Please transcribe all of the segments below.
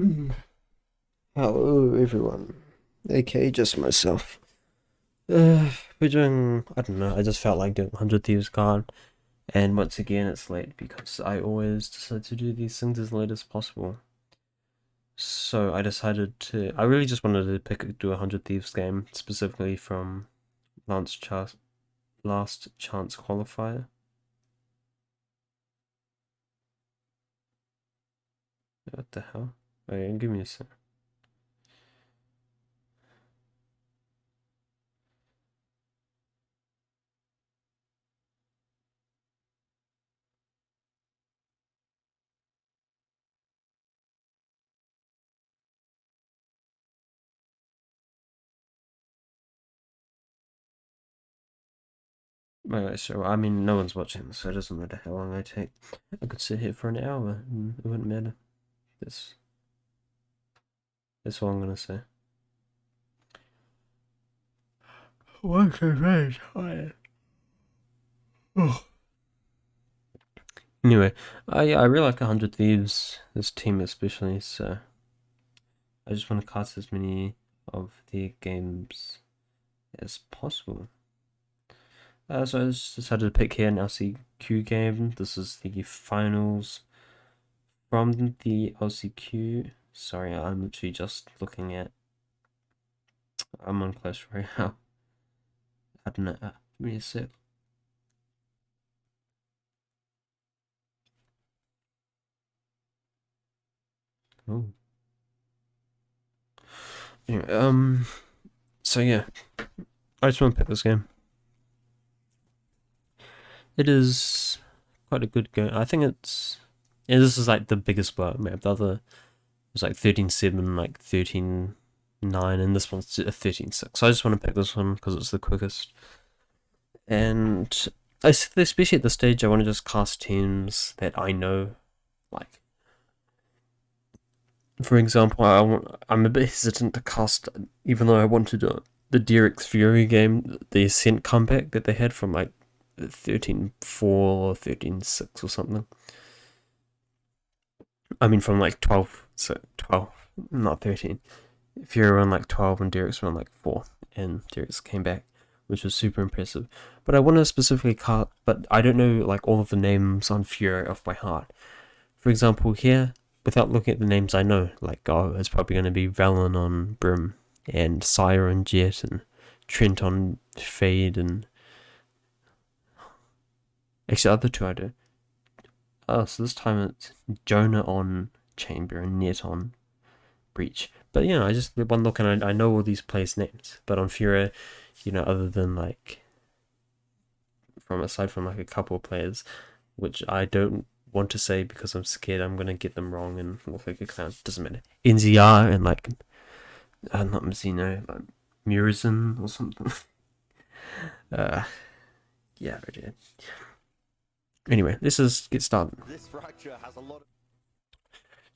Hmm. Hello everyone, aka just myself. We're doing, I don't know, I just felt like doing 100 Thieves Guard, and once again it's late because I always decide to do these things as late as possible. So I decided I really just wanted to do a 100 Thieves game, specifically from Last Chance, Last Chance Qualifier. What the hell? Wait, give me a sec. Wait, so I mean, no one's watching this, so it doesn't matter how long I take. I could sit here for an hour and it wouldn't matter. That's That's all I'm gonna say. What's very tired? Oh. Anyway, I really like 100 Thieves, this team especially, so I just want to cast as many of the games as possible. So I just decided to pick here an LCQ game. This is the finals from the LCQ. Sorry, I'm literally just looking at. I'm on Clash Royale. I don't know. Give me a sec. Oh. Anyway, so yeah, I just want to pick this game. It is quite a good game. I think this is like the biggest blowout map. The other was like 13-7, like 13-9, and this one's a 13-6. So I just want to pick this one because it's the quickest. And especially at this stage, I want to just cast teams that I know. Like, for example, I'm a bit hesitant to cast, even though I wanted the Derek's Fury game, the Ascent comeback that they had from like 13-4 or 13-6 or something. I mean, from like 12, so 12, not 13. Fury won like 12 and Derek's won like 4, and Derek's came back, which was super impressive. But I want to specifically cast, but I don't know like all of the names on Fury off by heart. For example, here, without looking at the names I know, like, oh, it's probably going to be Valen on Brim, and Sire on Jet, and Trent on Fade, and actually, the other two I do. Oh, so this time it's Jonah on Chamber and Net on Breach. But I just one look and I know all these players' names. But on Fury, other than like aside from like a couple of players, which I don't want to say because I'm scared I'm gonna get them wrong and look like a clown. Doesn't matter. NZR and like not Mazzino, like Murizen or something. Yeah, I did. Anyway, let's just get started. This fracture has a lot of...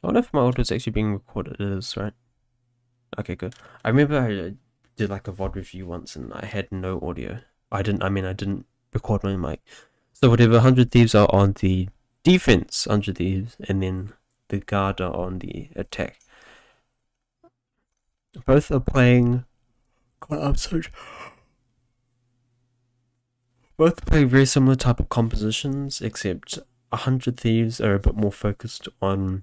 I wonder if my audio is actually being recorded. It is, right? Okay, good. I remember I did like a VOD review once and I had no audio. I didn't record my mic. So whatever, 100 Thieves are on the defense, 100 Thieves, and then the guard are on the attack. Both are playing... God, I'm so... Both play very similar type of compositions, except 100 Thieves are a bit more focused on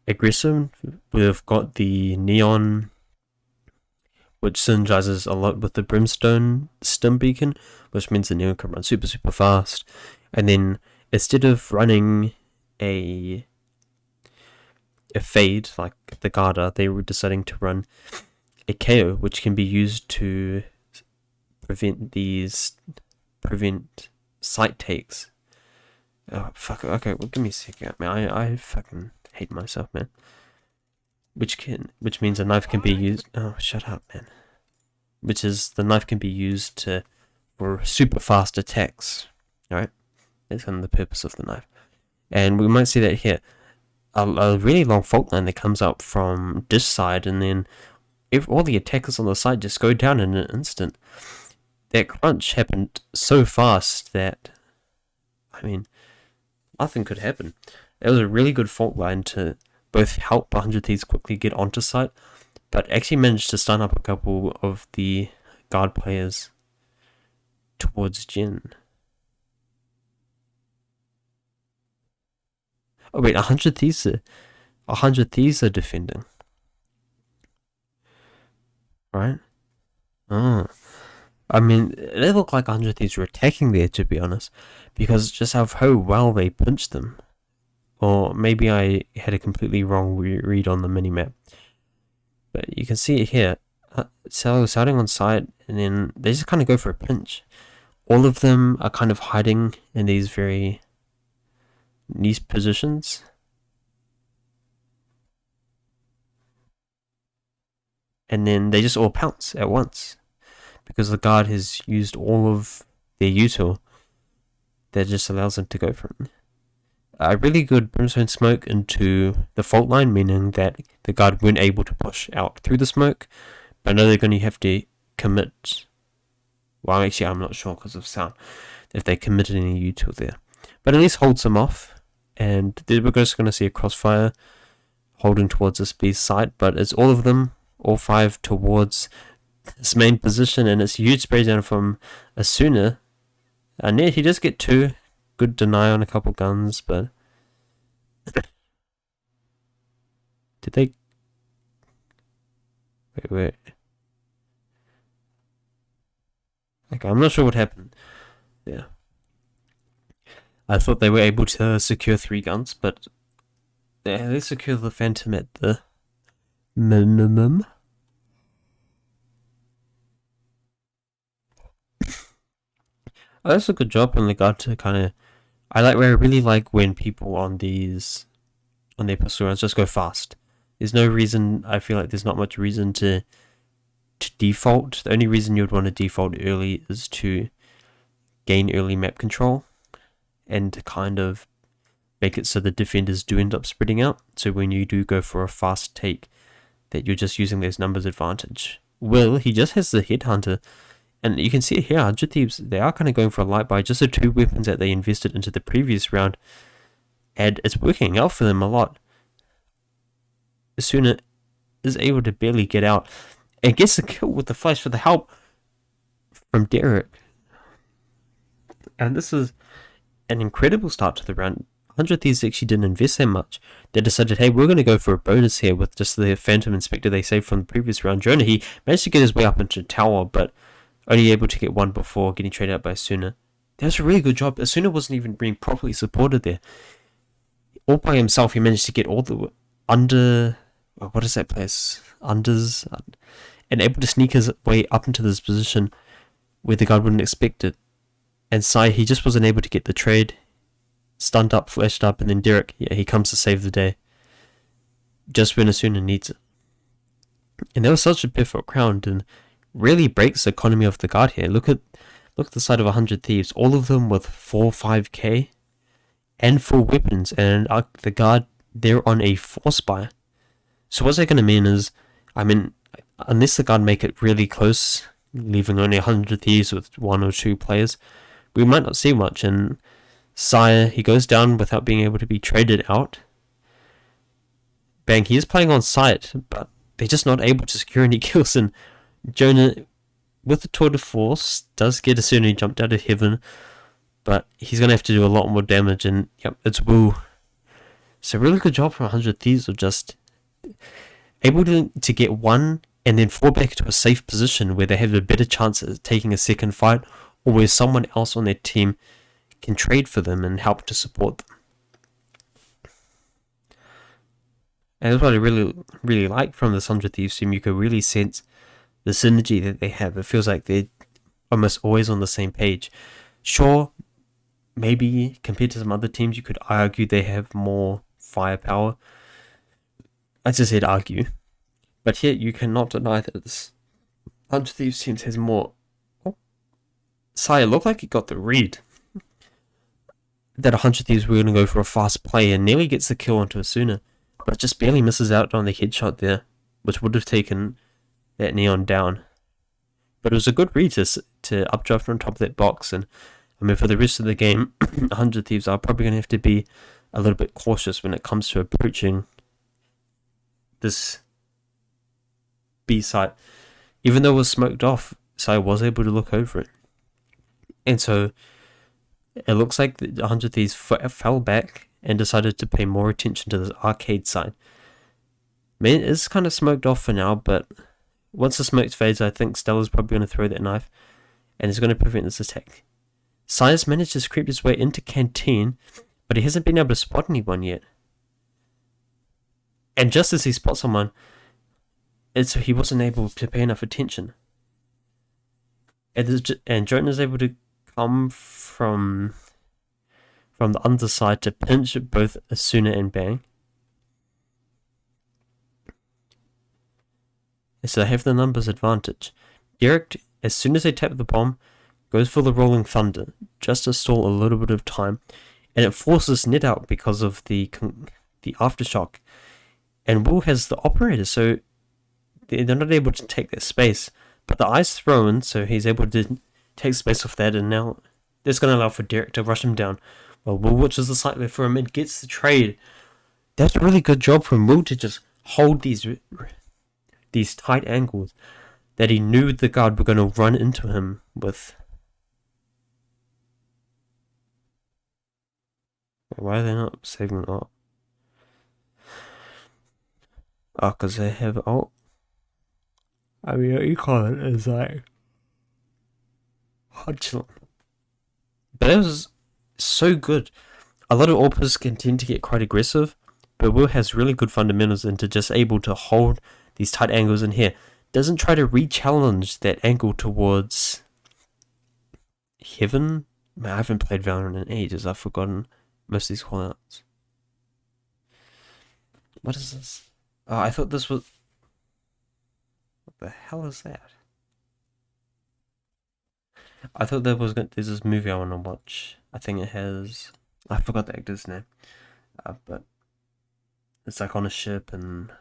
aggressive. We've got the Neon, which synergizes a lot with the Brimstone Stim Beacon, which means the Neon can run super, super fast. And then instead of running a Fade like the Garda, they were deciding to run a KO, which can be used to prevent site takes. Oh fuck! Okay, well, give me a second, man. I fucking hate myself, man. Which means a knife can be used. Oh, shut up, man. Which is the knife can be used for super fast attacks. Alright? That's kind of the purpose of the knife. And we might see that here. A really long fault line that comes up from this side, and then if all the attackers on the side just go down in an instant. That crunch happened so fast that, I mean, nothing could happen. It was a really good fault line to both help 100 Thieves quickly get onto site, but actually managed to stun up a couple of the guard players towards Jin. Oh wait, 100 Thieves are defending. Right? Oh. I mean, they look like 100 Thieves were attacking there, to be honest, because just how well they punched them. Or maybe I had a completely wrong read on the minimap. But you can see it here. Starting on site, and then they just kind of go for a pinch. All of them are kind of hiding in these very niche positions. And then they just all pounce at once. Because the guard has used all of their util that just allows them to go for it. A really good brimstone smoke into the fault line, meaning that the guard weren't able to push out through the smoke, but I know they're going to have to commit. Well, actually, I'm not sure because of sound if they committed any util there, but at least holds them off. And we're just going to see a crossfire holding towards this B site, but it's all of them, all 5 towards this main position, and it's a huge spray down from Asuna. And he does get 2. Good deny on a couple guns, but did they? Wait. Okay, I'm not sure what happened. Yeah, I thought they were able to secure 3 guns, but they secure the Phantom at the minimum. Oh, that's a good job on the guard to kind of. I really like when people on their pistol rounds just go fast. There's no reason. I feel like there's not much reason to default. The only reason you would want to default early is to gain early map control and to kind of make it so the defenders do end up spreading out. So when you do go for a fast take, that you're just using those numbers advantage. Will, he just has the headhunter. And you can see here, 100 Thieves, they are kind of going for a light buy, just the 2 weapons that they invested into the previous round. And it's working out for them a lot. Asuna is able to barely get out and gets the kill with the flash for the help from Derek. And this is an incredible start to the round. 100 Thieves actually didn't invest that much. They decided, hey, we're going to go for a bonus here with just the Phantom Inspector they saved from the previous round. Jonah, he managed to get his way up into tower, but only able to get 1 before getting traded out by Asuna. That was a really good job. Asuna wasn't even being properly supported there. All by himself, he managed to get all the under... What is that place? Unders. And able to sneak his way up into this position where the guard wouldn't expect it. And Sai, he just wasn't able to get the trade. Stunned up, flashed up, and then Derek, yeah, he comes to save the day. Just when Asuna needs it. And that was such a perfect round, and really breaks the economy of the guard here. Look at the side of 100 Thieves, all of them with 4-5k and full weapons, and the guard, they're on a 4-spy. So what's that going to mean is, unless the guard make it really close, leaving only 100 Thieves with 1 or 2 players, we might not see much. And Sire, he goes down without being able to be traded out. Bang, he is playing on site, but they're just not able to secure any kills, and Jonah, with the tour de force, does get Asuna jumped out of heaven, but he's going to have to do a lot more damage, and yep, it's Woo. So really good job from 100 Thieves of just able to get 1 and then fall back to a safe position where they have a better chance at taking a second fight, or where someone else on their team can trade for them and help to support them. And that's what I really like from this 100 Thieves team. You can really sense the synergy that they have. It feels like they're almost always on the same page. Sure, maybe compared to some other teams, you could argue they have more firepower. I just said argue. But here, you cannot deny that this 100 Thieves team has more. Oh, Saya looked like he got the read. That 100 Thieves were going to go for a fast play and nearly gets the kill onto Asuna, but just barely misses out on the headshot there, which would have taken that Neon down. But it was a good read to updraft on top of that box, and for the rest of the game, 100 Thieves are probably going to have to be a little bit cautious when it comes to approaching this B site, even though it was smoked off, so I was able to look over it. And so it looks like the 100 Thieves fell back and decided to pay more attention to this arcade side. I mean, it's kind of smoked off for now, but once the smoke fades, I think Stella's probably going to throw that knife, and it's going to prevent this attack. Sias managed to creep his way into Canteen, but he hasn't been able to spot anyone yet. And just as he spots someone, he wasn't able to pay enough attention. And Jordan is able to come from the underside to pinch both Asuna and Bang. So they have the numbers advantage. Derek, as soon as they tap the bomb, goes for the Rolling Thunder, just to stall a little bit of time, and it forces Ned out because of the aftershock. And Will has the operator, so they're not able to take that space. But the eye's thrown, so he's able to take space off that, and now that's going to allow for Derek to rush him down. Well, Will watches the site for him and gets the trade. That's a really good job from Will to just hold these tight angles that he knew the guard were going to run into him with. Why are they not saving it up? Oh, because they have ult. I mean, what you call it is like hodging. But it was so good. A lot of AWPers can tend to get quite aggressive, but Will has really good fundamentals into just able to hold these tight angles in here. Doesn't try to re-challenge that angle towards Heaven. Man, I haven't played Valorant in ages. I've forgotten most of these callouts. What is this? Oh, I thought this was... What the hell is that? I thought there's this movie I want to watch. I think it has... I forgot the actor's name. But it's like on a ship and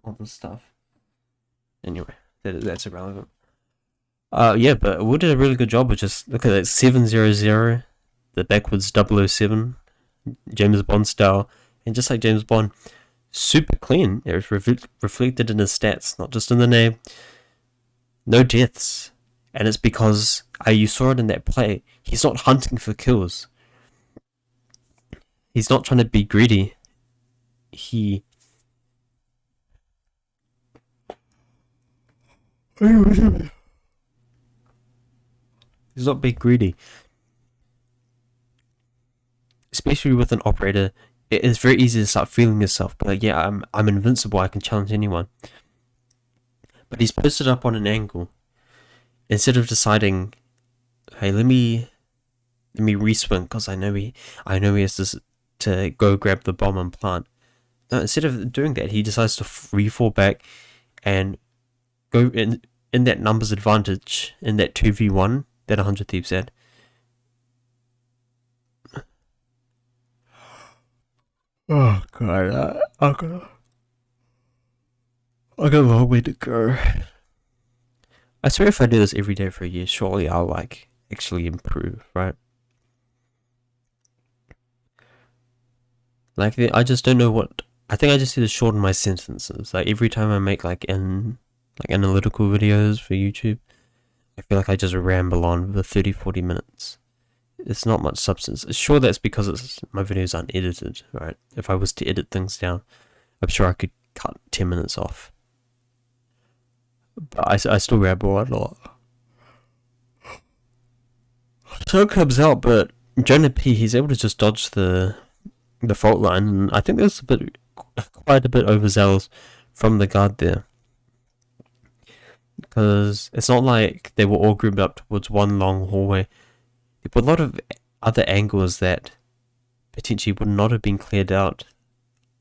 all this stuff. Anyway, that's irrelevant. Yeah, but Will did a really good job of just... Look at that, 700, the backwards 007, James Bond style. And just like James Bond, super clean. It was reflected in his stats, not just in the name. No deaths. And it's because you saw it in that play. He's not hunting for kills. He's not trying to be greedy. He's not being greedy. Especially with an operator, it is very easy to start feeling yourself. But like, yeah, I'm invincible. I can challenge anyone. But he's posted up on an angle. Instead of deciding, hey, let me re-swing because I know he has to go grab the bomb and plant. No, instead of doing that, he decides to re-fall back and go in that numbers advantage in that 2v1 that 100 Thieves had. Oh god, I got a long way to go. I swear if I do this every day for a year, surely I'll actually improve, right? I just don't know what. I think I just need to shorten my sentences. Like every time I make analytical videos for YouTube, I feel like I just ramble on for 30-40 minutes. It's not much substance. Sure, that's because my videos aren't edited, right? If I was to edit things down, I'm sure I could cut 10 minutes off. But I still ramble a lot. So it comes out, but Jonah P, he's able to just dodge the fault line, and I think there's quite a bit overzealous from the guard there. Because it's not like they were all grouped up towards one long hallway. There were a lot of other angles that potentially would not have been cleared out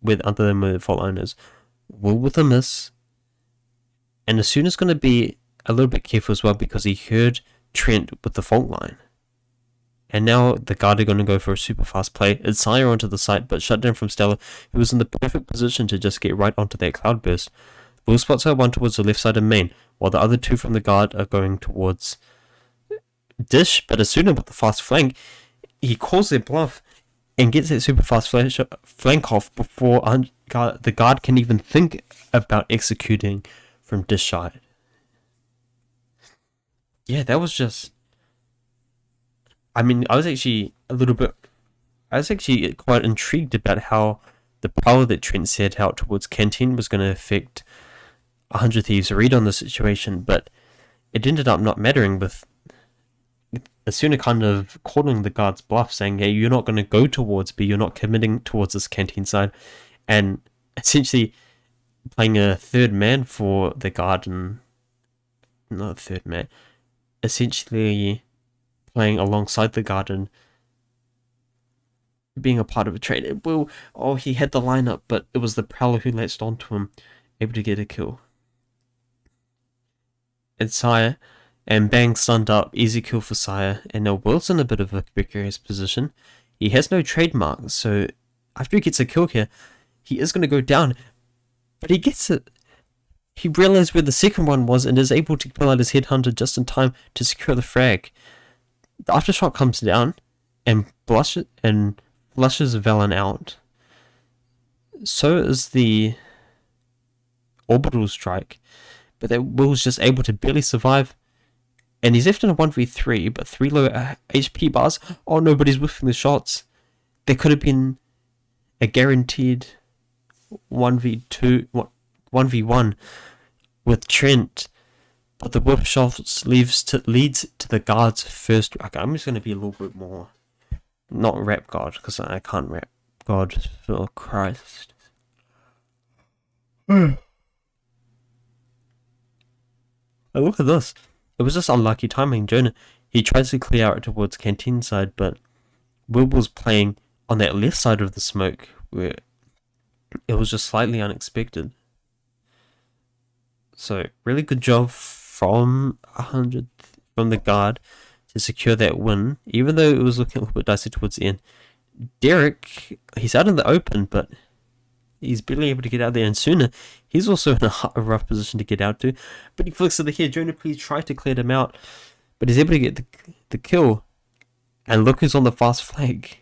other than with fault liners. Will with a miss. And Asuna's going to be a little bit careful as well because he heard Trent with the fault line. And now the guard are going to go for a super fast play. It's Sire onto the site, but shut down from Stella, who was in the perfect position to just get right onto that cloudburst. Will spots her one towards the left side of main, while the other two from the guard are going towards Dish. But Asuna with the fast flank, he calls their bluff and gets that super fast flank off before the guard can even think about executing from this side. Yeah, that was just. I mean, I was actually quite intrigued about how the power that Trent set out towards Canteen was going to affect 100 Thieves' read on the situation, but it ended up not mattering, with Asuna kind of calling the guard's bluff, saying, hey, you're not going to go towards B, you're not committing towards this Canteen side, and essentially playing a third man for the guard, and not a third man, essentially playing alongside the guard and being a part of a trade. Well, he had the lineup, but it was the Prowler who latched onto him, able to get a kill. And Sire, and Bang stunned up, easy kill for Sire, and now Will's in a bit of a precarious position. He has no trademark, so after he gets a kill here, he is going to go down, but he gets it. He realized where the second one was and is able to pull out his headhunter just in time to secure the frag. The aftershock comes down and flushes Velen out. So is the orbital strike, but that Will's just able to barely survive, and he's left in a 1v3, but 3 low HP bars. Oh, nobody's whiffing the shots. There could have been a guaranteed 1v2, 1v1 with Trent, but the whiff shots leads to the guard's first. Okay, I'm just going to be a little bit more, not rap God, because I can't rap God, for Christ. And look at this. It was just unlucky timing. Jonah, he tries to clear out towards Canteen side, but Will was playing on that left side of the smoke, where it was just slightly unexpected. So really good job from the guard to secure that win, even though it was looking a little bit dicey towards the end. Derek, he's out in the open, but he's barely able to get out there, and sooner he's also in a rough position to get out to, but he flicks to the head. Jonah, please try to clear him out, but he's able to get the kill, and look who's on the fast flag.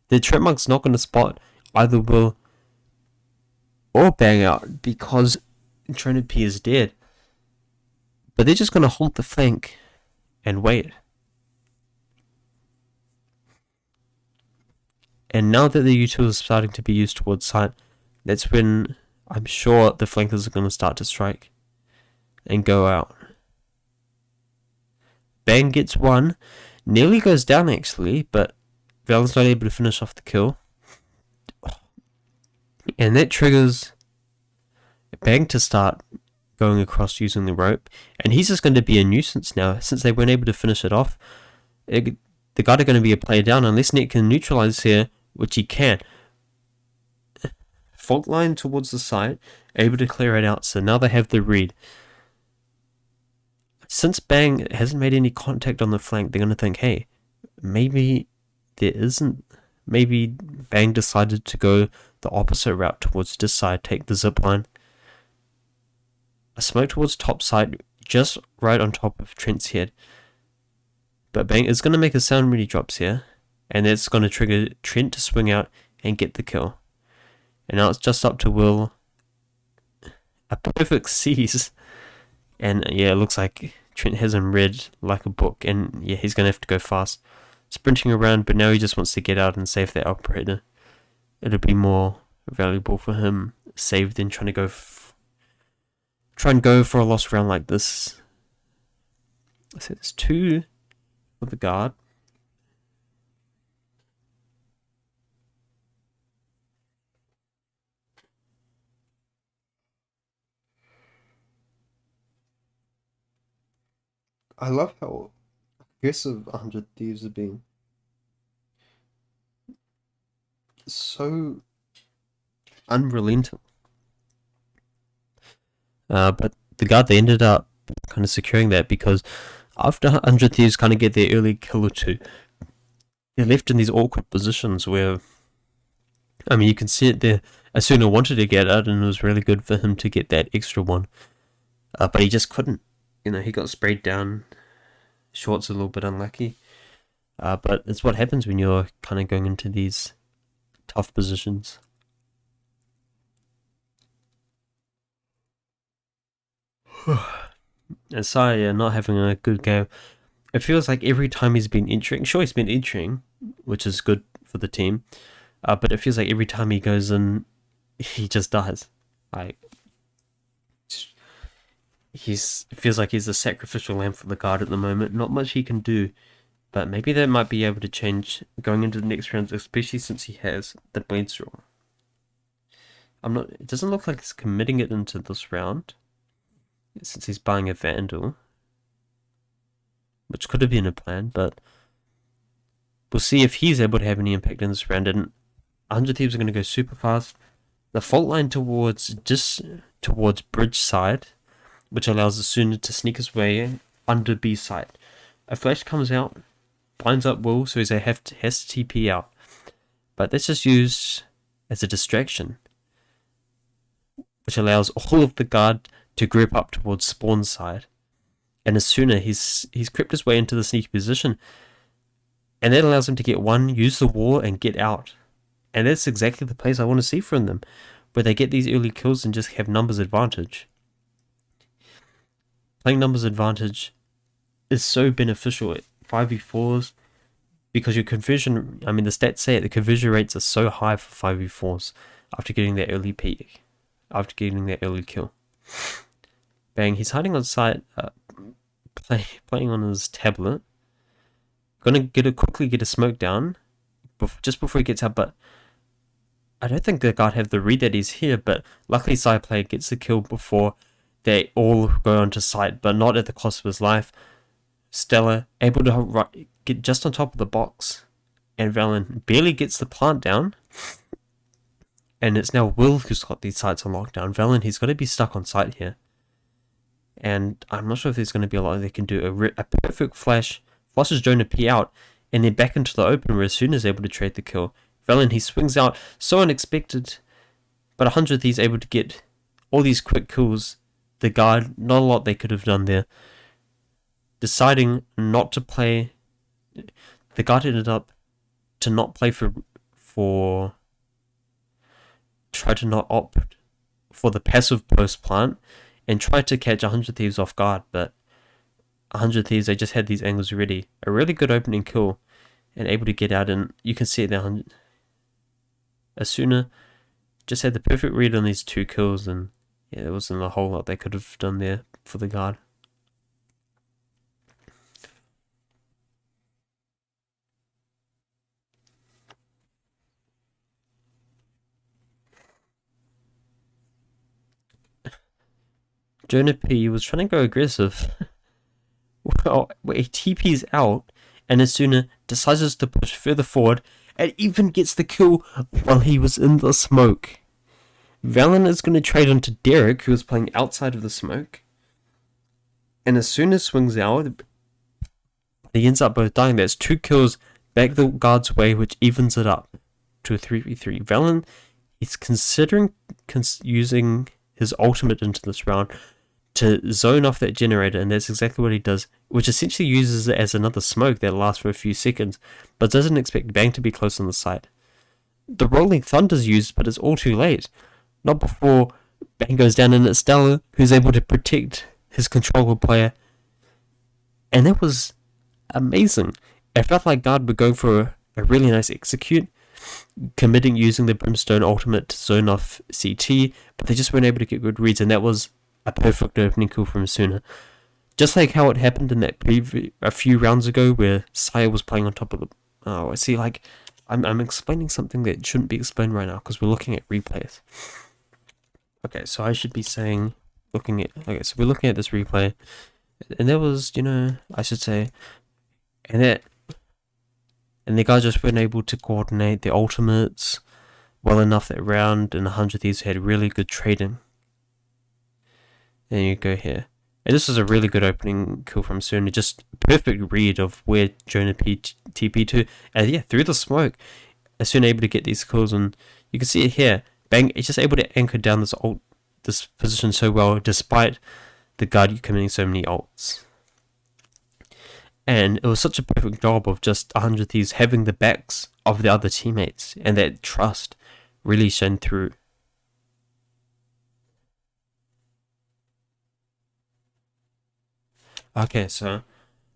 The Trapmonk's not going to spot either Will or Bang out because Jonah P is dead, but they're just going to hold the flank and wait. And now that the U2 is starting to be used towards site, that's when I'm sure the flankers are going to start to strike and go out. Bang gets one, nearly goes down actually, but Valen's not able to finish off the kill. And that triggers Bang to start going across using the rope, and he's just going to be a nuisance now since they weren't able to finish it off. The guard are going to be a player down unless Net can neutralize here, which he can. Fault line towards the side, able to clear it out, so now they have the read. Since Bang hasn't made any contact on the flank, they're going to think, hey, maybe there isn't. Maybe Bang decided to go the opposite route towards this side, take the zip line. A smoke towards top side, just right on top of Trent's head. But Bang is going to make a sound when he drops here, and that's going to trigger Trent to swing out and get the kill. And now it's just up to Will. A perfect seize. And yeah, it looks like Trent has him read like a book, and yeah, he's going to have to go fast. Sprinting around, but now he just wants to get out and save that operator. It'll be more valuable for him save than trying to go for a lost round like this. So there's 2 for the guard. I love how aggressive 100 Thieves are being. So unrelenting. But the guard, they ended up kind of securing that, because after 100 Thieves kind of get their early kill or two, they're left in these awkward positions where, I mean, you can see it there. Asuna wanted to get out, and it was really good for him to get that extra one. But he just couldn't. You know, he got sprayed down. Short's a little bit unlucky. But it's what happens when you're kind of going into these tough positions. And Saya not having a good game. It feels like every time he's been entering, sure he's been entering, which is good for the team, but it feels like every time he goes in, he just dies. Like it feels like he's a sacrificial lamb for the guard at the moment. Not much he can do, but maybe that might be able to change going into the next rounds, especially since he has the blade straw. It doesn't look like he's committing it into this round, since he's buying a Vandal, which could have been a plan, but we'll see if he's able to have any impact in this round. And 100 Thieves are going to go super fast. The fault line towards bridge side, which allows the Sooner to sneak his way under B side. A flash comes out, blinds up Will, so he has to TP out. But that's just used as a distraction, which allows all of the guard to group up towards spawn side. And as Sooner, he's crept his way into the sneaky position, and that allows him to get one, use the wall, and get out. And that's exactly the plays I want to see from them, where they get these early kills and just have numbers advantage. Playing numbers advantage is so beneficial at 5v4s because your conversion, the stats say it, the conversion rates are so high for 5v4s after getting that early peak, after getting that early kill. Bang, he's hiding on site, playing on his tablet. Gonna quickly get a smoke down just before he gets out, but I don't think the guard have the read that he's here, but luckily side player gets the kill before they all go onto site, but not at the cost of his life. Stella able to get just on top of the box, and Valen barely gets the plant down, and it's now Will who's got these sites on lockdown. Valen, he's got to be stuck on site here, and I'm not sure if there's going to be a lot they can do. A perfect flash forces Jonah P out, and then back into the open where Soon is able to trade the kill. Valen, he swings out, so unexpected, but 100 he's able to get all these quick kills. The guard, not a lot they could have done there. Deciding not to play, the guard ended up to not play try to not opt for the passive post plant and try to catch 100 Thieves off guard, but 100 Thieves, they just had these angles ready. A really good opening kill and able to get out, and you can see it there. Asuna just had the perfect read on these two kills, and yeah, there wasn't a whole lot they could have done there for the guard. Jonah P was trying to go aggressive. Well, he TP's out, and Asuna decides to push further forward, and even gets the kill while he was in the smoke. Valen is going to trade onto Derek, who was playing outside of the smoke, and Asuna swings out, he ends up both dying. There's 2 kills back the guard's way, which evens it up to a 3v3. Valen is considering using his ultimate into this round to zone off that generator, and that's exactly what he does, which essentially uses it as another smoke that lasts for a few seconds, but doesn't expect Bang to be close on the site. The Rolling Thunder's used, but it's all too late. Not before Bang goes down, and it's Stella who's able to protect his controller player, and that was amazing. It felt like Guard would go for a really nice execute, committing using the Brimstone ultimate to zone off CT, but they just weren't able to get good reads, and that was a perfect opening kill from Asuna. Just like how it happened in that a few rounds ago where Saya was playing on top of the... Oh, I see, like, I'm explaining something that shouldn't be explained right now because we're looking at replays. Okay, so I should be saying... Okay, so we're looking at this replay, and there was, I should say... And the guys just weren't able to coordinate the ultimates well enough that round, and 100 Thieves had really good trading. There you go here. And this was a really good opening kill from Suna. Just perfect read of where Jonah P TP to. And yeah, through the smoke, Suna able to get these kills. And you can see it here. Bang, it's just able to anchor down this position so well, despite the guard committing so many ults. And it was such a perfect job of just 100 Thieves having the backs of the other teammates, and that trust really shone through. Okay, so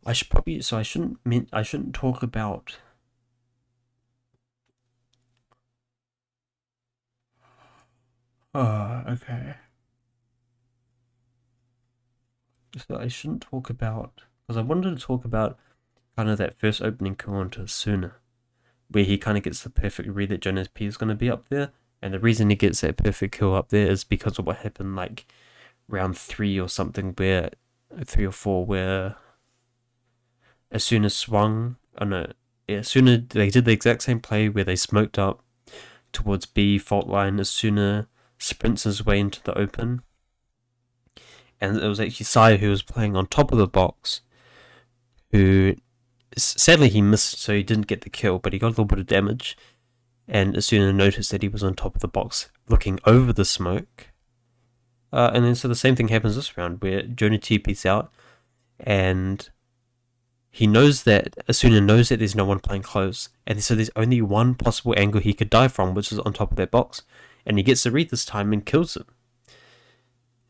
I should probably I shouldn't talk about. Okay. So I shouldn't talk about, because I wanted to talk about kind of that first opening kill onto Suna, where he kind of gets the perfect read that Jonas P is going to be up there, and the reason he gets that perfect kill up there is because of what happened like round 3 or something, where 3 or 4, where Asuna swung. Oh no, Asuna, they did the exact same play where they smoked up towards B fault line. Asuna sprints his way into the open, and it was actually Saya who was playing on top of the box, who sadly he missed, so he didn't get the kill, but he got a little bit of damage. And Asuna noticed that he was on top of the box, looking over the smoke. And then so the same thing happens this round, where Jonah TP's out, and he knows that Asuna knows that there's no one playing close, and so there's only one possible angle he could die from, which is on top of that box, and he gets the read this time and kills him.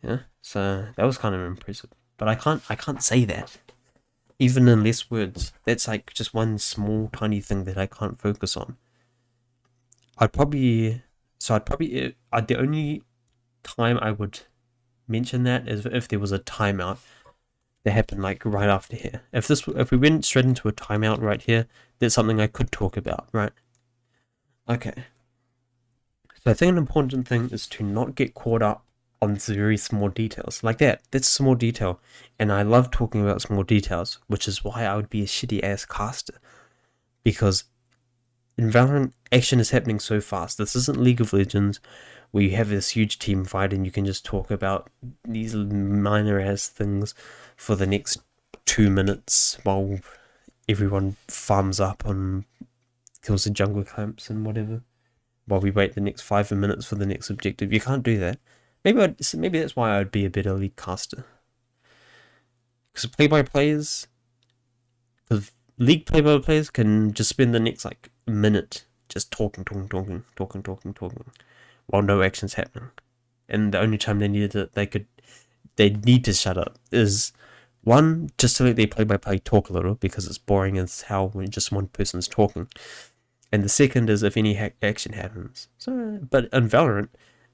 Yeah, so that was kind of impressive. But I can't say that, even in less words. That's like just one small tiny thing that I can't focus on. The only time I would mention that is if there was a timeout that happened like right after here. If we went straight into a timeout right here, that's something I could talk about, right? Okay. So I think an important thing is to not get caught up on very small details like that. That's a small detail, and I love talking about small details, which is why I would be a shitty ass caster, because in Valorant, action is happening so fast. This isn't League of Legends, where you have this huge team fight and you can just talk about these minor ass things for the next 2 minutes while everyone farms up on kills the jungle camps and whatever, while we wait the next 5 minutes for the next objective. You can't do that. Maybe that's why I'd be a better league caster. Because play-by-players, because league play-by-players can just spend the next like minute just talking, while no action's happening. And the only time they need to shut up is, one, just to let their play-by-play talk a little, because it's boring as hell when just one person's talking. And the second is if any action happens. But in Valorant,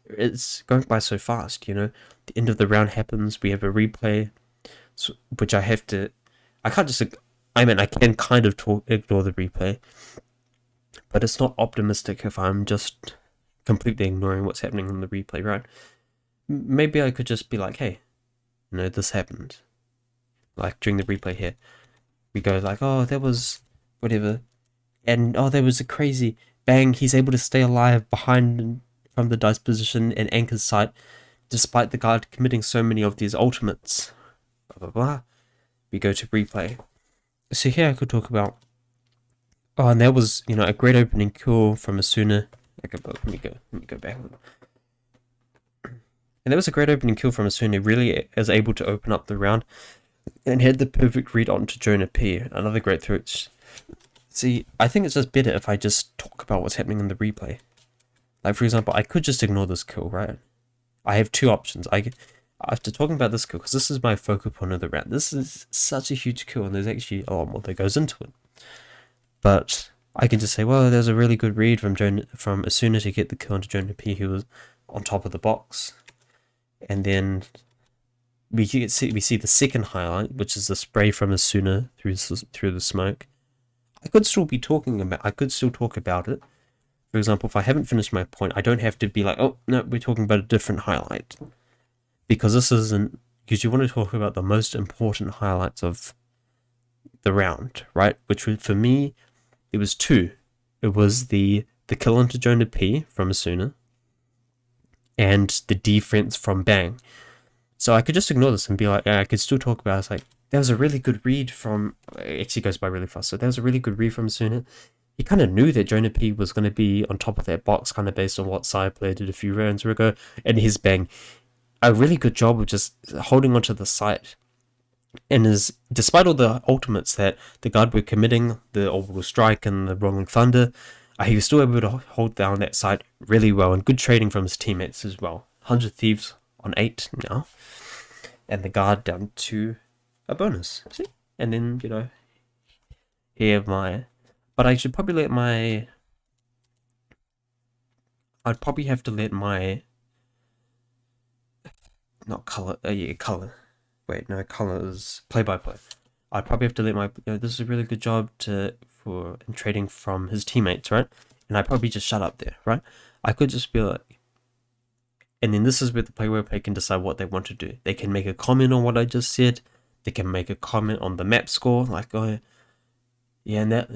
it's going by so fast, The end of the round happens, we have a replay, which I can kind of ignore the replay, but it's not optimistic if I'm just completely ignoring what's happening in the replay, right? Maybe I could just be like, hey, this happened. Like during the replay here, we go like, oh, there was whatever, and oh, there was a crazy bang, he's able to stay alive behind from the dice position and Anchor's sight, despite the guard committing so many of these ultimates. Blah, blah, blah. We go to replay. So here I could talk about, oh, and there was, a great opening kill from Asuna. Let me go back. And there was a great opening kill from Asuna, really is able to open up the round and had the perfect read onto Jonah P. Another great throw. See, I think it's just better if I just talk about what's happening in the replay. Like, for example, I could just ignore this kill, right? I have two options. After talking about this kill, because this is my focal point of the round, this is such a huge kill, and there's actually a lot more that goes into it. But I can just say, well, there's a really good read from Asuna to get the kill onto Jonah P, who was on top of the box. And then we see the second highlight, which is the spray from Asuna through the smoke. I could still talk about it. For example, if I haven't finished my point, I don't have to be like, oh, no, we're talking about a different highlight. Because because you want to talk about the most important highlights of the round, right? Which for me, it was two. It was the kill onto Jonah P from Asuna and the defense from Bang. So I could just ignore this and be like, yeah, I could still talk about it. It's like, that was a really good read from, it actually goes by really fast. So that was a really good read from Asuna. He kind of knew that Jonah P was going to be on top of that box, kind of based on what side player did a few rounds ago, and his Bang. A really good job of just holding onto the site And is despite all the ultimates that the guard were committing, the orbital strike and the rolling thunder, he was still able to hold down that side really well, and good trading from his teammates as well. 100 Thieves on 8 now, and the guard down to a bonus. See? And then, here my... But I should probably let my... I'd probably have to let my... Not color, color. Wait, no, color is play-by-play. I'd probably have to let my... this is a really good job in trading from his teammates, right? And I'd probably just shut up there, right? I could just be like... And then this is where the play-by-play can decide what they want to do. They can make a comment on what I just said. They can make a comment on the map score, like, oh, yeah, and that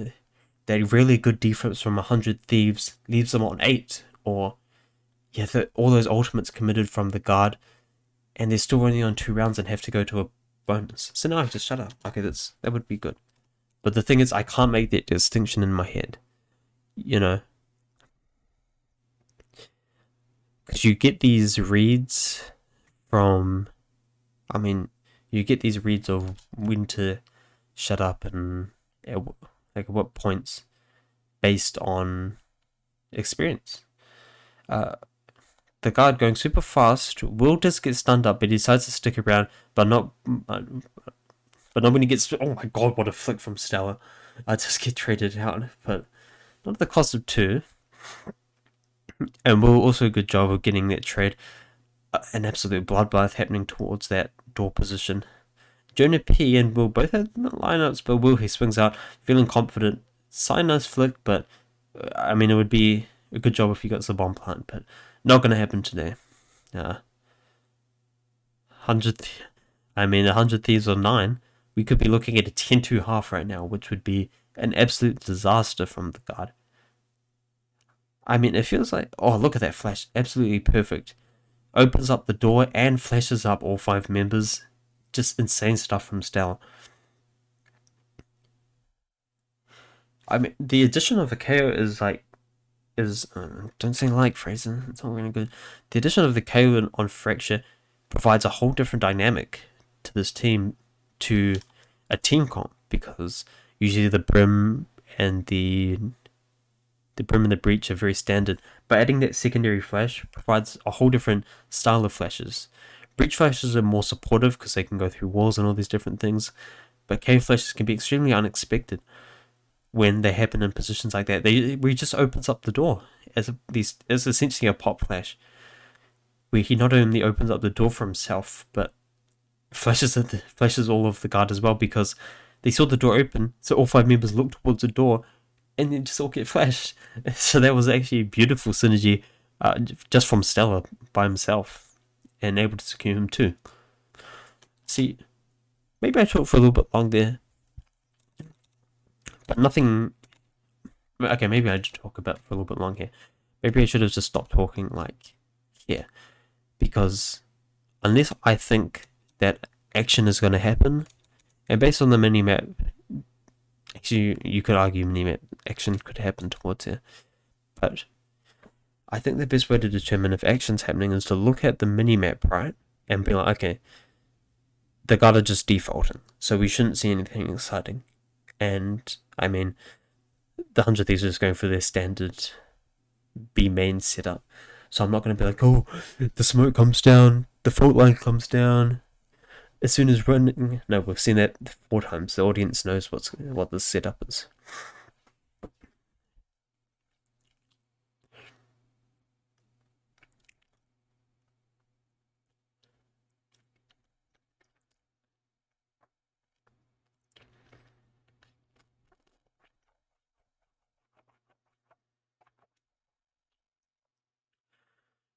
really good defense from 100 Thieves leaves them on 8. Or, yeah, all those ultimates committed from the guard, and they're still only on 2 rounds and have to go to a bonus. So now I just shut up. Okay, that would be good. But the thing is, I can't make that distinction in my head. Because you get these reads from... you get these reads of when to shut up and at what points based on experience. The guard going super fast will just get stunned up, but he decides to stick around, but not when he gets... Oh my god, what a flick from Stella. I just get traded out, but not at the cost of 2. And we'll also a good job of getting that trade. An absolute bloodbath happening towards that door position. Jonah P and Will both have lineups, but Will, he swings out, feeling confident. Side nice flick, but it would be a good job if he got the bomb plant, but not going to happen today. 100 Thieves on 9. We could be looking at a 10-2 half right now, which would be an absolute disaster from the guard. It feels like... Oh, look at that flash. Absolutely perfect. Opens up the door and flashes up all 5 members. Just insane stuff from Stella. The addition of a KO don't say like, Fraser. It's not really good. The addition of the KO on Fracture provides a whole different dynamic to this team, to a team comp, because usually the Brim and the Breach are very standard, but adding that secondary flash provides a whole different style of flashes. Breach flashes are more supportive because they can go through walls and all these different things, but KO flashes can be extremely unexpected when they happen in positions like that. Where he just opens up the door as essentially a pop flash, where he not only opens up the door for himself, but flashes all of the guard as well, because they saw the door open, so all 5 members look towards the door, and then just all get flashed. So that was actually a beautiful synergy, just from Stella by himself, and able to secure him too. See, maybe I talked for a little bit long there, but nothing... Okay, maybe I did talk about for a little bit long here. Maybe I should have just stopped talking here, because unless I think that action is going to happen, and based on the mini-map, actually, you could argue mini-map action could happen towards here, but I think the best way to determine if action's happening is to look at the mini-map, right, and be like, okay, the guard are just defaulting, so we shouldn't see anything exciting. And the 100 Thieves are just going for their standard B main setup, so I'm not going to be like, oh, the smoke comes down, the fault line comes down as soon as running. No, we've seen that 4 times. The audience knows what the setup is.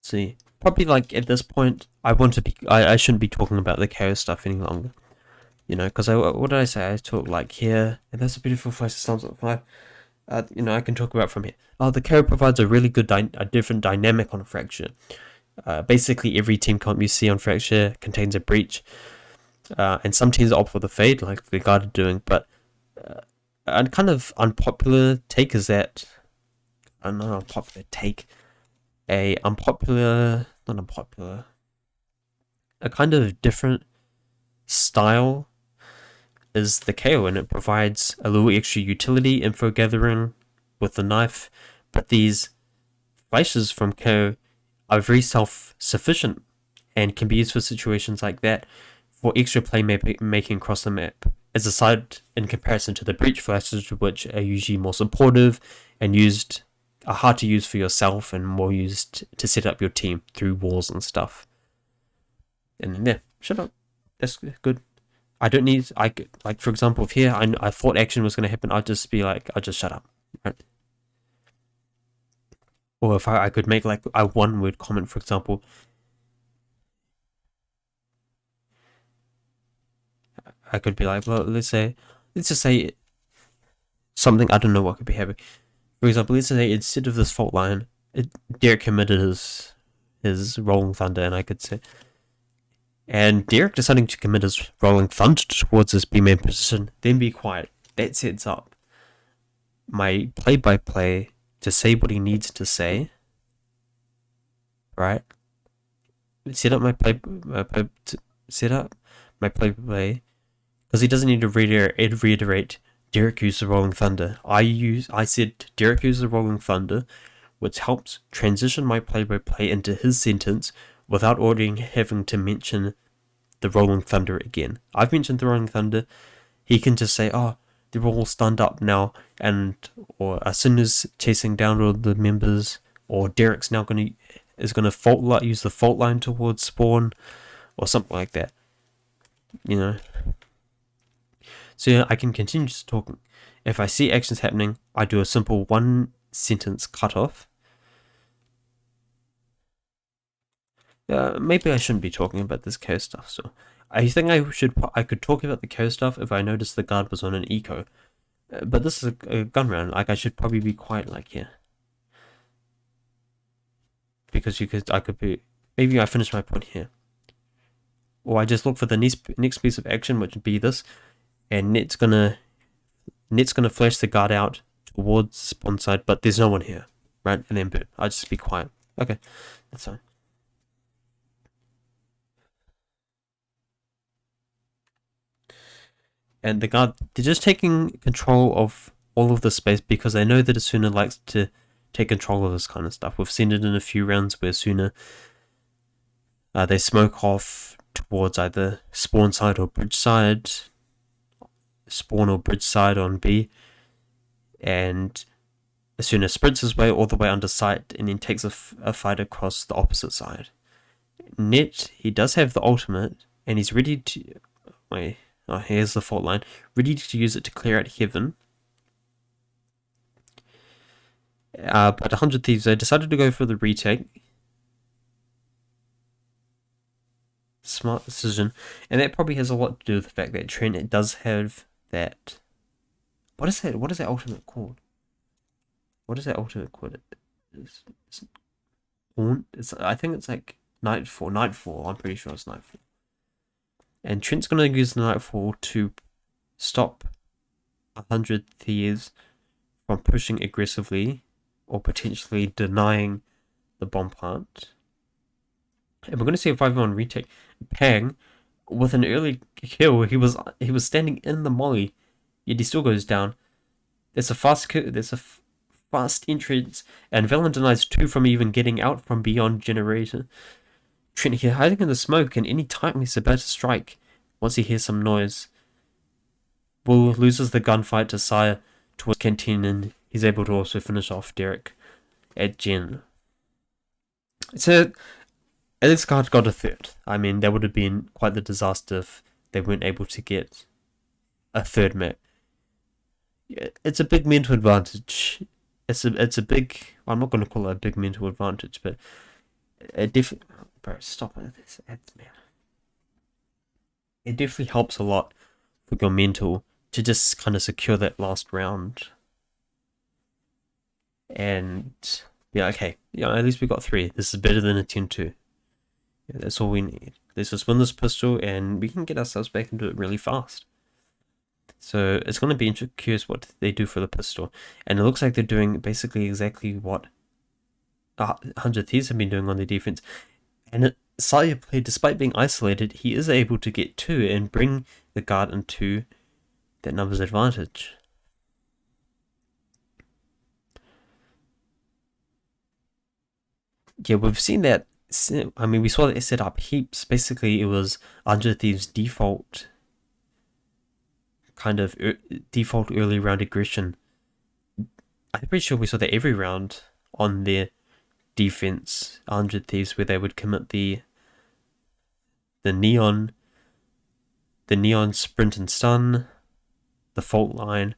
See, probably at this point, I shouldn't be talking about the KO stuff any longer. Because what did I say? I talk here, and that's a beautiful flash that starts at 5. I can talk about from here. The KO provides a really good, a different dynamic on Fracture. Basically, every team comp you see on Fracture contains a breach, and some teams opt for the fade, like the guard are doing. But a kind of unpopular take is that... not unpopular take. A kind of different style is the KO, and it provides a little extra utility, info gathering with the knife, but these flashes from KO are very self-sufficient and can be used for situations like that for extra playmaking across the map, as a side in comparison to the breach flashes, which are usually more supportive and are hard to use for yourself and more used to set up your team through walls and stuff. And then, yeah, shut up. That's good. I don't need, like for example, if here I thought action was going to happen, I'd just be like, I'll just shut up. Right? Or if I could make like a one word comment, for example, I could be like, well, let's just say something, I don't know what could be happening. For example, let's say instead of this fault line, Derek committed his Rolling Thunder, and I could say, and Derek deciding to commit his Rolling Thunder towards his B-main position, then be quiet. That sets up my play-by-play to say what he needs to say, right? Set up my play-by-play, because he doesn't need to reiterate Derek used the Rolling Thunder. I said Derek used the Rolling Thunder, which helps transition my play-by-play into his sentence without already having to mention the Rolling Thunder again. I've mentioned the Rolling Thunder. He can just say, oh, they're all stunned up now, or Asina's chasing down all the members, or Derek's now is gonna use the fault line towards spawn, or something like that. You know. So yeah, I can continue just talking. If I see actions happening, I do a simple one sentence cutoff. Maybe I shouldn't be talking about this KO stuff. So I think I could talk about the KO stuff if I noticed the guard was on an eco. But this is a gun round. Like, I should probably be quiet, like here, because maybe I finish my point here, or I just look for the next piece of action, which would be this, and Net's gonna flash the guard out towards the spawn side, but there's no one here, right? And then boom, I'll just be quiet. Okay, that's fine. And the guard, they're just taking control of all of the space because they know that Asuna likes to take control of this kind of stuff. We've seen it in a few rounds where Asuna, they smoke off towards either spawn side or bridge side, spawn or bridge side on B, and Asuna sprints his way all the way under sight and then takes a fight across the opposite side. Net, he does have the ultimate, and he's ready to... Oh, here's the fault line. Ready to use it to clear out Heaven. But 100 Thieves, they decided to go for the retake. Smart decision. And that probably has a lot to do with the fact that Trent, it does have that... What is that ultimate called? What is that ultimate called? I think it's like Nightfall. I'm pretty sure it's Nightfall. And Trent's going to use the Nightfall to stop 100 Thieves from pushing aggressively or potentially denying the bomb plant. And we're going to see a 5v1 retake. Pang, with an early kill, he was standing in the molly, yet he still goes down. There's a fast entrance, and Velen denies 2 from even getting out from beyond generator. Trent here hiding in the smoke, and any time he's about to strike, once he hears some noise, Will loses the gunfight to Sire towards Canteen, and he's able to also finish off Derek at Gen. So, Alex Card got a third. I mean, that would have been quite the disaster if they weren't able to get a third map. It's a big mental advantage. It's a big... I'm not going to call it a big mental advantage, but it definitely... Bro, stop with this ads, man. It definitely helps a lot for your mental to just kind of secure that last round. And be like, okay, at least we got 3. This is better than a 10-2. Yeah, that's all we need. Let's just win this pistol and we can get ourselves back into it really fast. So it's going to be curious what they do for the pistol. And it looks like they're doing basically exactly what 100 Thieves have been doing on their defense. And Saya play, despite being isolated, he is able to get 2 and bring the guard into that numbers advantage. Yeah, we've seen that. I mean, we saw that set up heaps. Basically, it was 100 Thieves' default kind of default early round aggression. I'm pretty sure we saw that every round on their defense, 100 Thieves, where they would commit the neon sprint and stun, the fault line,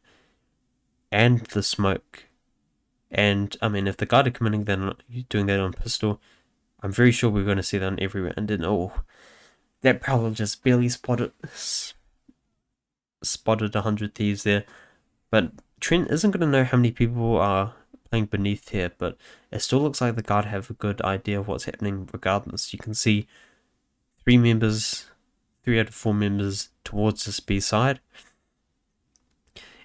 and the smoke. And I mean, if the guard are committing, then doing that on pistol, I'm very sure we're going to see that on every round. And oh, that Prowler just barely spotted 100 Thieves there. But Trent isn't going to know how many people are playing beneath here, but it still looks like the guard have a good idea of what's happening regardless. You can see 3 out of 4 members towards this B side.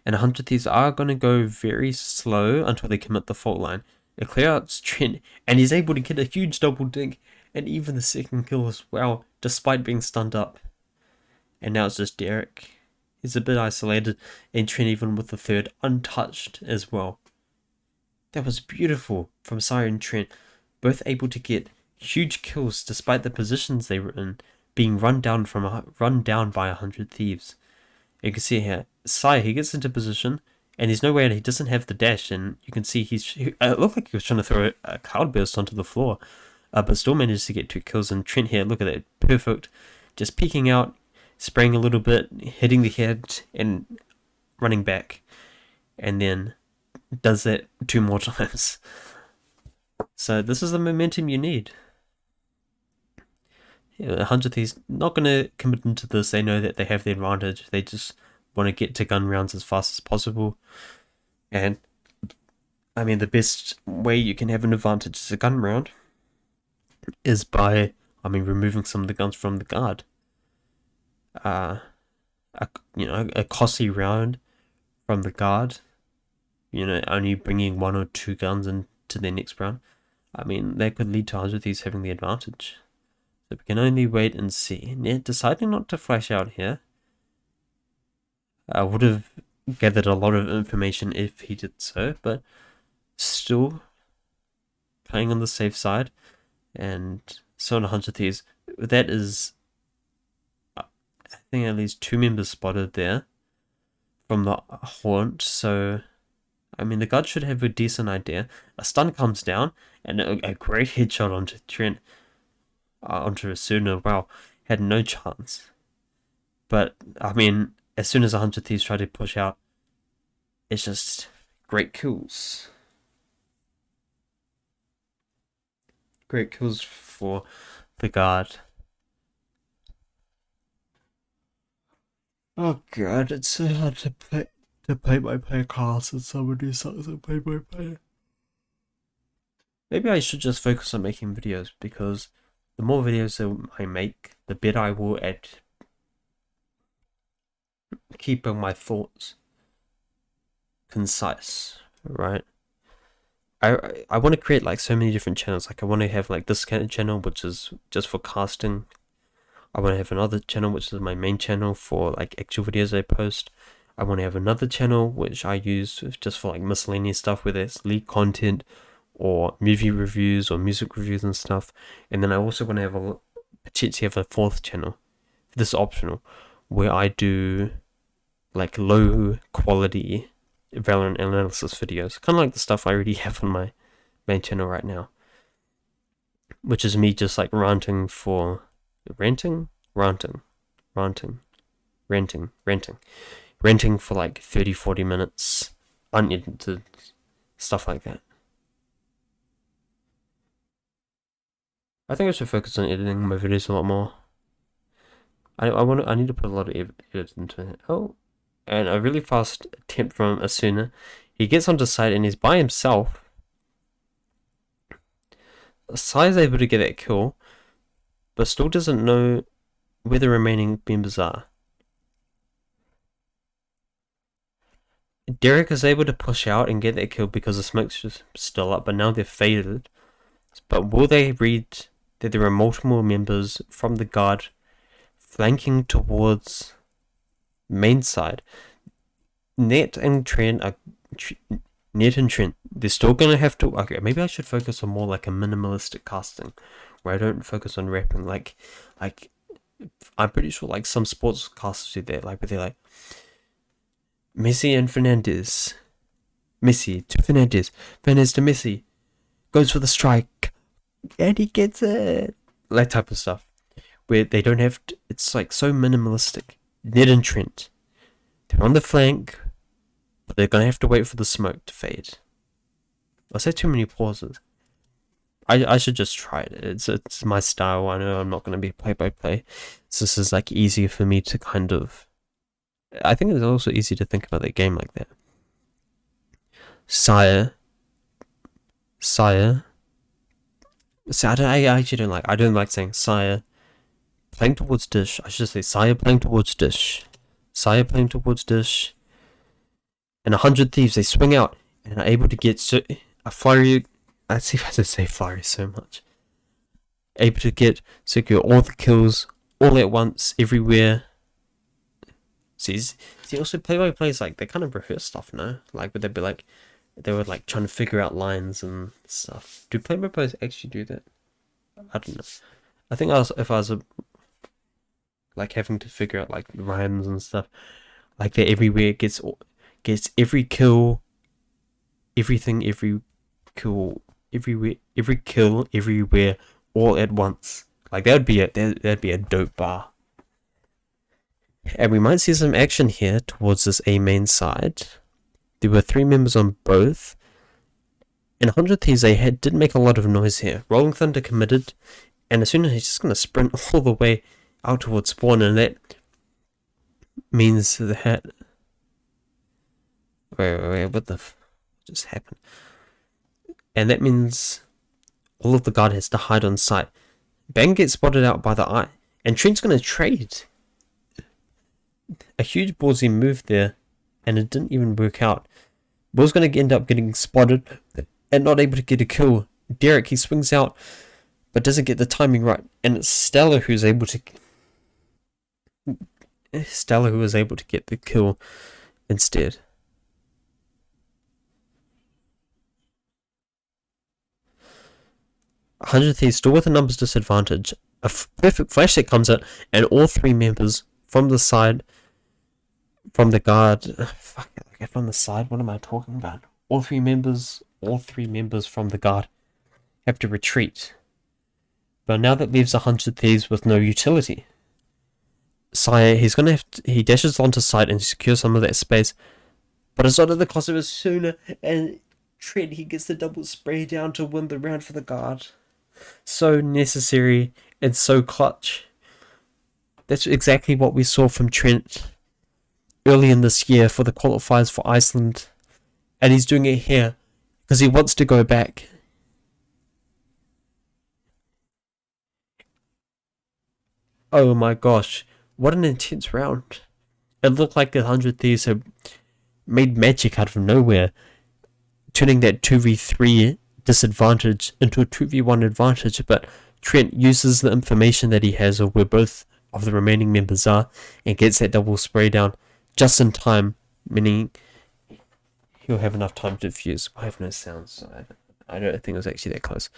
And 100 Thieves are going to go very slow until they commit the fault line. It clear outs Trent, and he's able to get a huge double dig, and even the second kill as well, despite being stunned up. And now it's just Derek. He's a bit isolated, and Trent even with the third untouched as well. That was beautiful from Siren and Trent, both able to get huge kills despite the positions they were in, being run down by 100 Thieves. You can see here, Sai, he gets into position, and there's no way he doesn't have the dash, and you can see it looked like he was trying to throw a cloudburst onto the floor, but still manages to get 2 kills. And Trent here, look at that, perfect, just peeking out, spraying a little bit, hitting the head, and running back, and then does that 2 more times. So this is the momentum you need. 100 Thieves not going to commit into this. They know that they have the advantage. They just want to get to gun rounds as fast as possible. And I mean, the best way you can have an advantage as a gun round is by, removing some of the guns from the guard. A costly round from the guard, only bringing 1 or 2 guns into their next round. I mean, that could lead to 100 Thieves having the advantage. So we can only wait and see. Net deciding not to flash out here. I would have gathered a lot of information if he did so, but still playing on the safe side. And so on 100 Thieves, that is, I think, at least 2 members spotted there from the haunt. So I mean, the guard should have a decent idea. A stun comes down, and a great headshot onto Trent. Onto Asuna, wow, had no chance. But, I mean, as soon as 100 Thieves try to push out, it's just great kills. Great kills for the guard. Oh god, it's so hard to play by player class and somebody sucks at play by player. Maybe I should just focus on making videos, because the more videos I make, the better I will at keeping my thoughts concise, right? I want to create like so many different channels. Like I want to have like this kind of channel, which is just for casting. I want to have another channel, which is my main channel for like actual videos I post. I want to have another channel, which I use just for like miscellaneous stuff, whether it's league content or movie reviews or music reviews and stuff. And then I also want to have potentially have a 4th channel. This is optional, where I do like low quality Valorant analysis videos, kind of like the stuff I already have on my main channel right now, which is me just like ranting for ranting for like 30-40 minutes, unedited stuff like that. I think I should focus on editing my videos a lot more. I need to put a lot of edit into it. Oh, and a really fast attempt from Asuna. He gets onto site and he's by himself. Sai is able to get that kill, but still doesn't know where the remaining members are. Derek is able to push out and get that kill because the smoke's just still up, but now they're faded. But will they read that there are multiple members from the guard flanking towards main side? Net and Trent are Net and Trent. They're still gonna have to. Okay, maybe I should focus on more like a minimalistic casting, where I don't focus on rapping. Like I'm pretty sure like some sports casters do that. Like, but they're like Messi and Fernandez, Messi to Fernandez, Fernandez to Messi, goes for the strike, and he gets it. That type of stuff, where they don't have. It's like so minimalistic. Ned and Trent, they're on the flank, but they're gonna have to wait for the smoke to fade. I say too many pauses. I should just try it. It's my style. I know I'm not gonna be play-by-play. So this is like easier for me to kind of. I think it's also easy to think about the game like that. Sire. So I actually don't like. I don't like saying sire. Playing towards dish. I should say sire playing towards dish. Sire playing towards dish. And 100 Thieves, they swing out and are able to get a flurry. Let's see if I should say flurry so much. Able to secure all the kills all at once, everywhere. See also play-by-plays, like, they kind of rehearse stuff, no? Like, would they be like, they were like trying to figure out lines and stuff. Do play-by-plays actually do that? I don't know. I think if I was like having to figure out like rhymes and stuff, like they're everywhere, gets every kill, everything, every kill, everywhere, all at once. Like that'd be a dope bar. And we might see some action here towards this A main side. There were 3 members on both. In 100 Thieves, they did make a lot of noise here. Rolling Thunder committed, and as soon as he's just going to sprint all the way out towards spawn, and that means that. Wait, what the just happened? And that means all of the guard has to hide on site. Bang gets spotted out by the eye, and Trent's going to trade. A huge ballsy move there, and it didn't even work out. Ball's going to end up getting spotted and not able to get a kill. Derek, he swings out, but doesn't get the timing right, and it's Stella who is able to get the kill instead. "100 Thieves still with a numbers disadvantage. A perfect flash that comes out, and all 3 members from the side, from the guard. From the side. What am I talking about? All three members from the guard have to retreat. But now that leaves 100 Thieves with no utility. Sire, he dashes onto site and secures some of that space, but it's not at the cost of his sooner, and Trent, he gets the double spray down to win the round for the guard. So necessary and so clutch. That's exactly what we saw from Trent early in this year for the qualifiers for Iceland, and he's doing it here because he wants to go back. Oh my gosh, what an intense round. It looked like 100 Thieves had made magic out of nowhere, turning that 2v3 disadvantage into a 2v1 advantage, but Trent uses the information that he has of where both of the remaining members are and gets that double spray down just in time, meaning he'll have enough time to defuse. I have no sounds, so I don't think it was actually that close.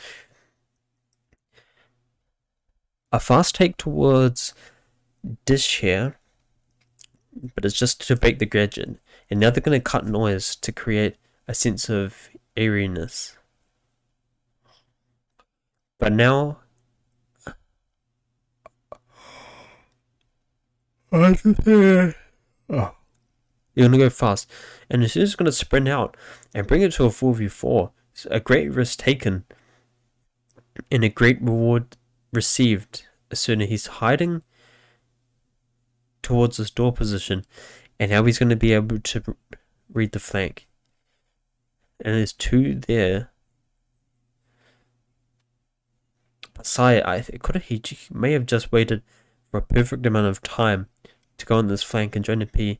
A fast take towards Dish here, but it's just to break the gadget, and now they're going to cut noise to create a sense of eeriness. But now you're going to go fast, and as soon as it's going to sprint out and bring it to a 4v4, it's a great risk taken and a great reward received. As soon as he's hiding towards this door position, and now he's going to be able to read the flank, and there's 2 there. But Sire, he may have just waited for a perfect amount of time to go on this flank and join the P.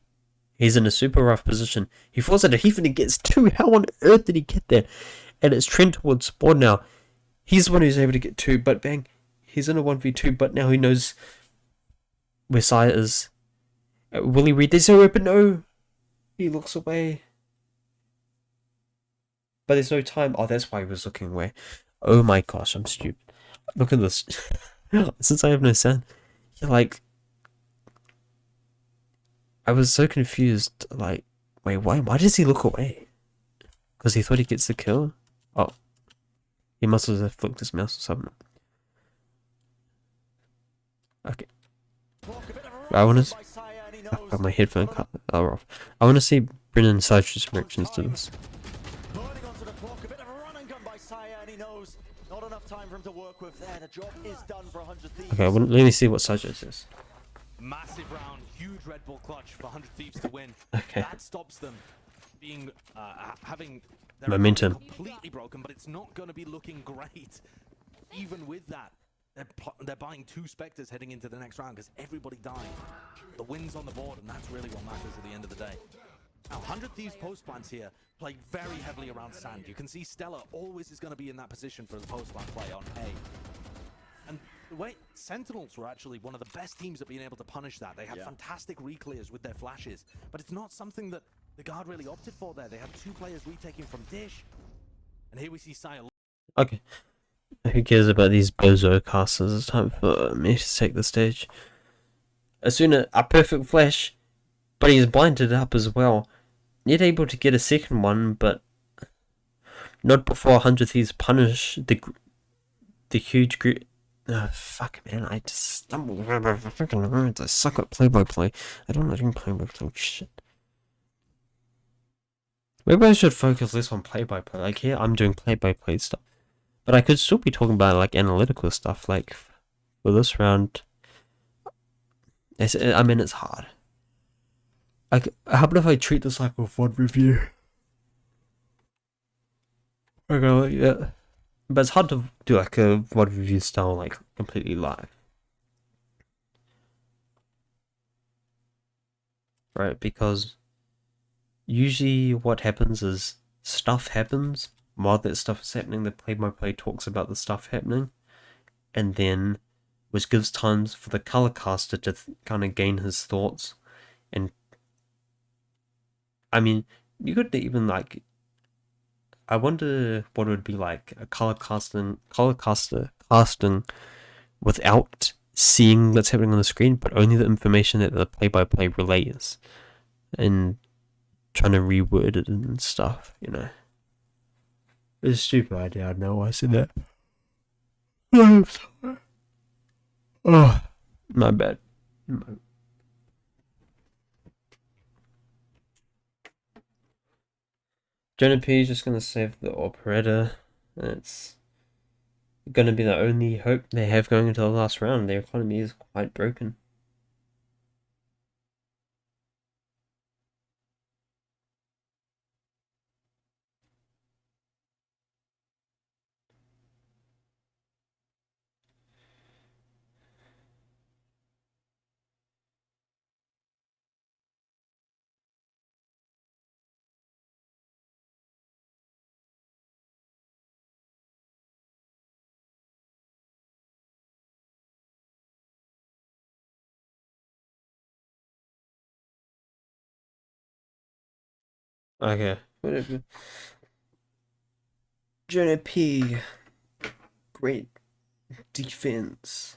He's in a super rough position. He falls at a heath and he gets 2. How on earth did he get there? And it's Trent towards spawn now. He's the one who's able to get 2, but bang, he's in a 1v2, but now he knows where Sire is. Will he read this? Oh, but no. He looks away. But there's no time. Oh, that's why he was looking away. Oh my gosh, I'm stupid. Look at this. Since I have no sound, like, I was so confused. Like, wait, why? Why does he look away? Because he thought he gets the kill. Oh, he must have flicked his mouse or something. Okay. I want to. Oh, my headphone cut. Oh, off. I want to see Brennan Sytra's reactions to this. Okay, well, let me see what Sytra says. Massive round, huge Red Bull clutch for 100 Thieves to win. Okay. That stops them being having their momentum completely broken, but it's not going to be looking great. Even with that, they're buying 2 Spectres heading into the next round because everybody died. The win's on the board, and that's really what matters at the end of the day. Now, 100 Thieves post plants here play very heavily around sand. You can see Stella always is going to be in that position for the post plant play on A. And the way Sentinels were actually one of the best teams at being able to punish that. They had fantastic reclears with their flashes, but it's not something that the guard really opted for there. They had 2 players retaking from Dish, and here we see Saya. Okay. Who cares about these bozo casters? It's time for me to take the stage. Asuna, a perfect flash, but he's blinded up as well. Yet able to get a second one, but not before 100 Thieves punish the huge group. Oh, fuck, man, I just stumbled around my freaking words. I suck at play-by-play. I don't like doing play-by-play shit. Maybe I should focus less on play-by-play. Like, here, I'm doing play-by-play stuff. But I could still be talking about, like, analytical stuff. Like, for this round, I mean, it's hard. Like, how about if I treat this like a VOD review? Okay, yeah. But it's hard to do like a VOD review style, like completely live. Right, because usually what happens is stuff happens. While that stuff is happening, the play-by-play talks about the stuff happening. And then, which gives time for the color caster to kind of gain his thoughts. And, I mean, you could even like, I wonder what it would be like a color caster casting without seeing what's happening on the screen, but only the information that the play-by-play relays, and trying to reword it and stuff, you know. It's a stupid idea, I know I said that. Oh, my bad. Jonah P is just going to save the operator. It's going to be the only hope they have going into the last round. Their economy is quite broken. Okay, whatever. Jonah P, great defense.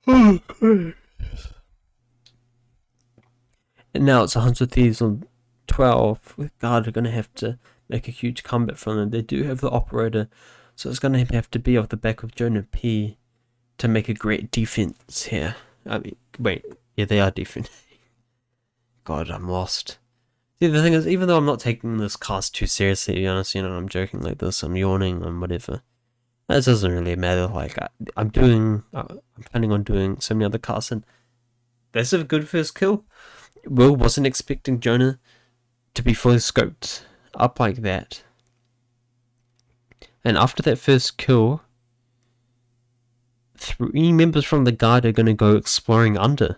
And now it's 100 Thieves on 12. With Guard are going to have to make a huge comeback from them. They do have the operator, so it's going to have to be off the back of Jonah P to make a great defense here. I mean, wait, yeah, they are different. God, I'm lost. See, the thing is, even though I'm not taking this cast too seriously, to be honest, you know, I'm joking like this, I'm yawning and whatever. That doesn't really matter. Like, I'm planning on doing so many other casts, and that's a good first kill. Will wasn't expecting Jonah to be fully scoped up like that. And after that first kill, 3 members from the guard are going to go exploring under.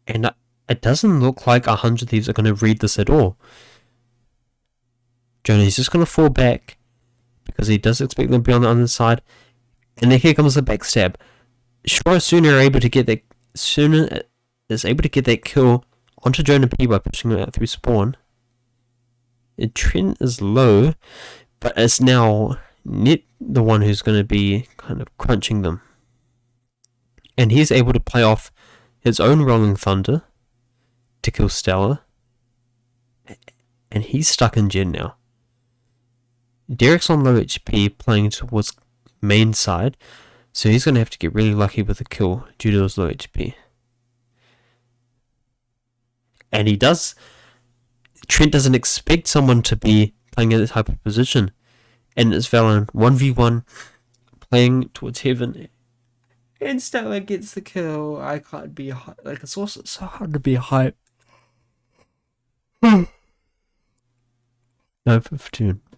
And it doesn't look like 100 Thieves are going to read this at all. Jonah is just going to fall back because he does expect them to be on the underside. And then here comes the backstab. Sure, sooner are able to get Suna is able to get that kill onto Jonah P by pushing him out through spawn. Trent is low, but it's now Net the one who's going to be kind of crunching them. And he's able to play off his own Rolling Thunder to kill Stella. And he's stuck in Gen now. Derek's on low HP playing towards main side, so he's going to have to get really lucky with a kill due to his low HP. And he does. Trent doesn't expect someone to be playing in this type of position. And it's Valen 1v1 playing towards heaven. And Stella gets the kill. I can't be like, it's also so hard to be hype. 9-15.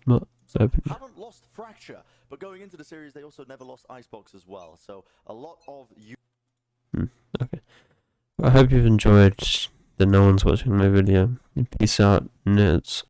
Not open. Haven't lost Fracture, but going into the series, they also never lost Icebox as well. So a lot of you. Okay. I hope you've enjoyed the no one's watching my video. Peace out, nerds.